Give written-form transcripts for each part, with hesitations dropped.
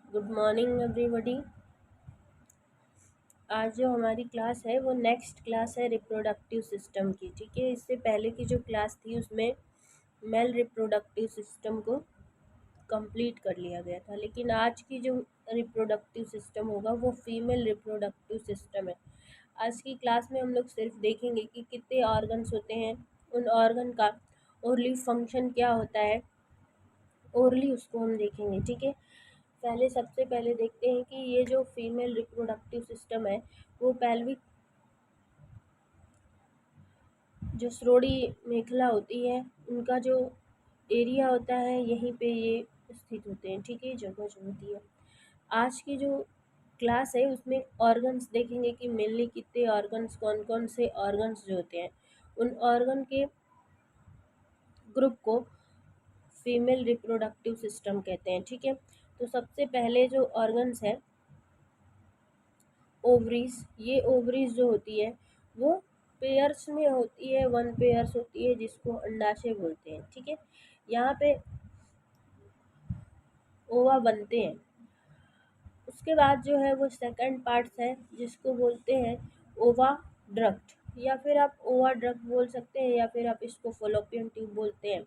Good morning everybody. आज जो हमारी क्लास है वो नेक्स्ट क्लास है रिप्रोडक्टिव सिस्टम की। ठीक है, इससे पहले की जो क्लास थी उसमें मेल रिप्रोडक्टिव सिस्टम को कंप्लीट कर लिया गया था, लेकिन आज की जो रिप्रोडक्टिव सिस्टम होगा वो फीमेल रिप्रोडक्टिव सिस्टम है। आज की क्लास में हम लोग सिर्फ देखेंगे कि कितने ऑर्गन्स होते हैं, उन ऑर्गन का ओरली फंक्शन क्या होता है, ओरली उसको हम देखेंगे। ठीक है, सबसे पहले देखते हैं कि ये जो फीमेल रिप्रोडक्टिव सिस्टम है वो पेल्विक जो श्रोणि मेखला होती है उनका जो एरिया होता है यहीं पे ये स्थित होते हैं। ठीक है, जगह जो होती है। आज की जो क्लास है उसमें ऑर्गन्स देखेंगे कि मेनली कितने ऑर्गन्स, कौन कौन से ऑर्गन्स जो होते हैं उन ऑर्गन के ग्रुप को फीमेल रिप्रोडक्टिव सिस्टम कहते हैं। ठीक है, तो सबसे पहले जो ऑर्गन्स है ओवरीज, ये ओवरीज जो होती है वो पेयर्स में होती है, वन पेयर्स होती है जिसको अंडाशय बोलते हैं। ठीक है, यहाँ पे ओवा बनते हैं। उसके बाद जो है वो सेकंड पार्ट्स है जिसको बोलते हैं ओवा ड्रक्ट, या फिर आप ओवा ड्रक्ट बोल सकते हैं, या फिर आप इसको फॉलोपियन ट्यूब बोलते हैं।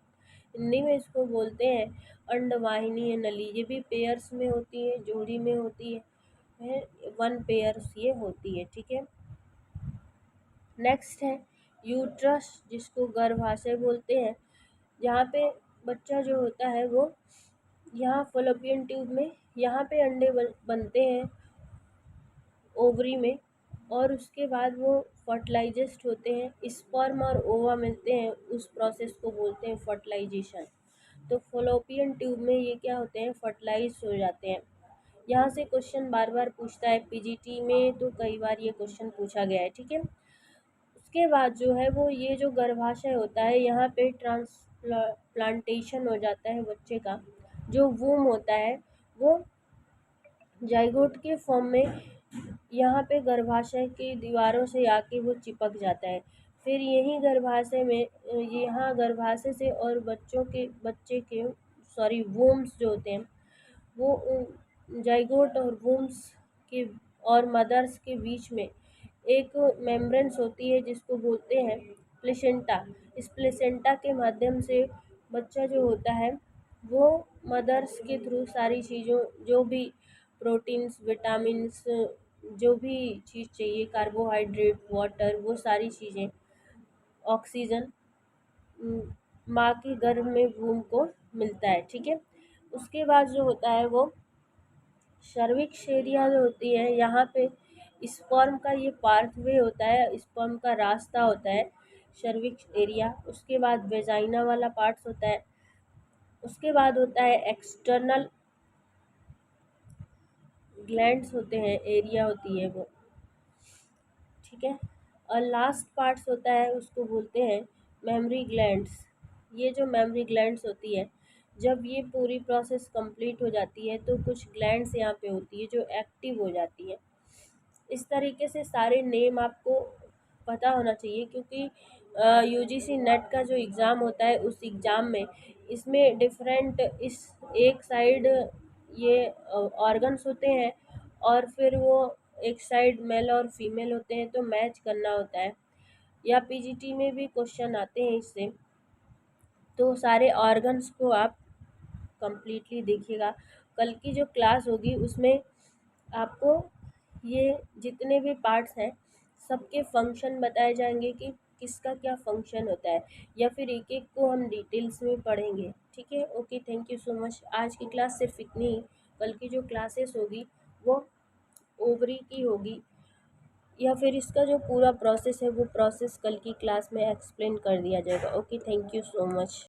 हिंदी में इसको बोलते हैं अंडवाहिनीय नली। ये भी पेयर्स में होती है, जोड़ी में होती है, वन पेयर्स ये होती है। ठीक है, नेक्स्ट है यूट्रस जिसको गर्भाशय बोलते हैं। यहाँ पे बच्चा जो होता है वो यहाँ फॉलोपियन ट्यूब में यहाँ पे अंडे बनते हैं ओवरी में, और उसके बाद वो फर्टिलाइजेस्ट होते हैं, स्पर्म और ओवा मिलते हैं, उस प्रोसेस को बोलते हैं फर्टिलाइजेशन। तो फॉलोपियन ट्यूब में ये क्या होते हैं, फर्टिलाइज हो जाते हैं। यहाँ से क्वेश्चन बार बार पूछता है पीजीटी में, तो कई बार ये क्वेश्चन पूछा गया है। ठीक है, उसके बाद जो है वो ये जो गर्भाशय होता है यहाँ पे ट्रांसप्लांटेशन हो जाता है बच्चे का। जो वूम होता है वो जाइगोट के फॉर्म में यहाँ पे गर्भाशय की दीवारों से आके वो चिपक जाता है। फिर यही गर्भाशय में यहाँ गर्भाशय से और बच्चे के वूम्स जो होते हैं वो जाइगोट और वूम्स के और मदर्स के बीच में एक मेम्ब्रेन्स होती है जिसको बोलते हैं प्लेसेंटा। इस प्लेसेंटा के माध्यम से बच्चा जो होता है वो मदर्स के थ्रू सारी चीज़ों, जो भी प्रोटीन्स, विटामिन्स, जो भी चीज़ चाहिए, कार्बोहाइड्रेट, वाटर, वो सारी चीज़ें, ऑक्सीजन माँ के गर्भ में वूम को मिलता है। ठीक है, उसके बाद जो होता है वो सर्विक्स एरिया जो होती है, यहाँ पे स्पर्म का ये पाथवे होता है, स्पर्म का रास्ता होता है सर्विक्स एरिया। उसके बाद वेजाइना वाला पार्ट्स होता है। उसके बाद होता है एक्सटर्नल ग्लैंड्स होते हैं, एरिया होती है वो। ठीक है, और लास्ट पार्ट्स होता है उसको बोलते हैं मेमरी ग्लैंड्स। ये जो मेमरी ग्लैंड्स होती है, जब ये पूरी प्रोसेस कंप्लीट हो जाती है तो कुछ ग्लैंड्स यहाँ पे होती है जो एक्टिव हो जाती है। इस तरीके से सारे नेम आपको पता होना चाहिए, क्योंकि यूजीसी नेट का जो एग्ज़ाम होता है उस एग्ज़ाम में इसमें डिफरेंट इस एक साइड ये ऑर्गन्स होते हैं और फिर वो एक साइड मेल और फीमेल होते हैं, तो मैच करना होता है। या पीजीटी में भी क्वेश्चन आते हैं इससे। तो सारे ऑर्गन्स को आप कंप्लीटली देखिएगा। कल की जो क्लास होगी उसमें आपको ये जितने भी पार्ट्स हैं सबके फंक्शन बताए जाएंगे कि किसका क्या फंक्शन होता है, या फिर एक एक को हम डिटेल्स में पढ़ेंगे। ठीक है, okay, thank you so much. आज की क्लास सिर्फ इतनी ही। कल की जो क्लासेस होगी वो ओवरी की होगी, या फिर इसका जो पूरा प्रोसेस है वो प्रोसेस कल की क्लास में एक्सप्लेन कर दिया जाएगा। Okay, thank you so much.